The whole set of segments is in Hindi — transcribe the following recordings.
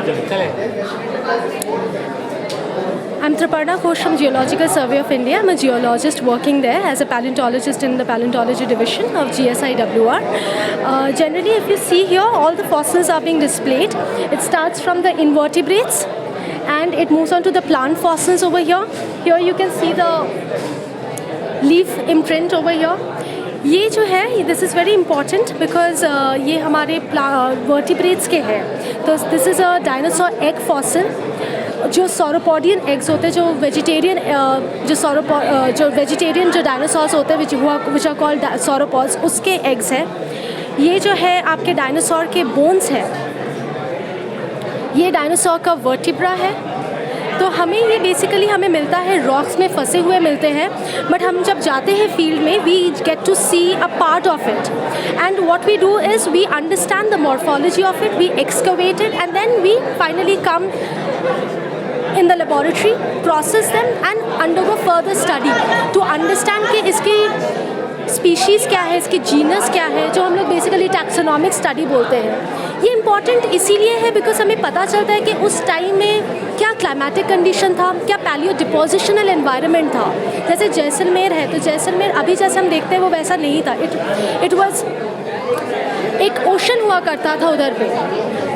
I'm Triparna Ghosh from Geological Survey of India. I'm a geologist working there as a paleontologist in the paleontology division of GSIWR. Generally, if you see here, all the fossils are being displayed. It starts from the invertebrates and it moves on to the plant fossils over here. Here you can see the leaf imprint over here. ये जो है, this is very important because ये हमारे वर्टिब्रेट्स के हैं. तो this is a dinosaur egg fossil. जो सौरोपॉडियन एग्स होते हैं, जो वेजिटेरियन जो डायनासोर्स होते हैं विच आर कॉल्ड सौरोपॉड्स, उसके एग्स हैं. ये जो है आपके डायनासोर के बोन्स हैं. ये डायनासोर का वर्टिब्रा है. तो हमें ये बेसिकली हमें मिलता है रॉक्स में फंसे हुए मिलते हैं, बट हम जब जाते हैं फील्ड में we get to see a part of it, and what we do is we understand the morphology of it, we excavate it and then we finally come in the laboratory, process them and undergo further study to understand कि इसकी स्पीशीज़ क्या है, इसकी जीनस क्या है, जो हम लोग बेसिकली टैक्सोनॉमिक स्टडी बोलते हैं. ये इम्पॉर्टेंट इसीलिए है बिकॉज हमें पता चलता है कि उस टाइम में क्या क्लाइमेटिक कंडीशन था, क्या पैलियो डिपोजिशनल एनवायरनमेंट था. जैसे जैसलमेर है, तो जैसलमेर अभी जैसे हम देखते हैं वो वैसा नहीं था. इट वाज एक ओशन हुआ करता था उधर पे,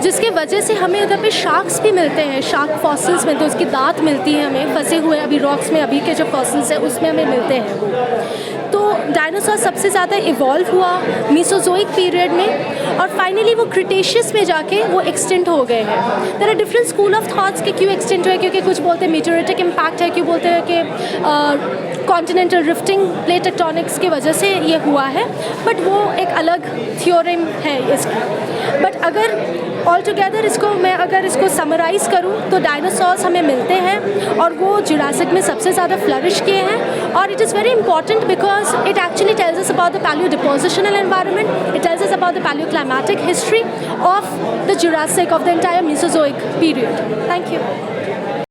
जिसके वजह से हमें उधर पे शार्क्स भी मिलते हैं. शार्क फॉसिल्स मिलते हैं, उसकी दांत मिलती है हमें फंसे हुए अभी रॉक्स में. अभी के जो फॉसिल्स हैं उसमें हमें मिलते हैं वो. तो डायनासोर सबसे ज़्यादा इवॉल्व हुआ मीसोजोइक पीरियड में, और फाइनली वो क्रिटेशियस में जाके वो एक्सटेंट हो गए हैं. There are different school of thoughts कि क्यों एक्सटेंट हुए, क्योंकि कुछ बोलते हैं मीटेरिटिक इम्पैक्ट है, क्यों बोलते हैं कि कॉन्टिनेंटल रिफ्टिंग प्लेट टेक्टोनिक्स की वजह से ये हुआ है, बट वो एक अलग थ्योरम है इसकी. बट अगर ऑल टुगेदर मैं अगर इसको समराइज़ करूँ तो डायनासोर्स हमें मिलते हैं और वो जुरासिक में सबसे ज़्यादा फ्लरिश किए हैं. और it is very important because it actually tells us about the palaeo depositional environment, it tells us about the palaeo climatic history of the Jurassic of the entire Mesozoic period. Thank you.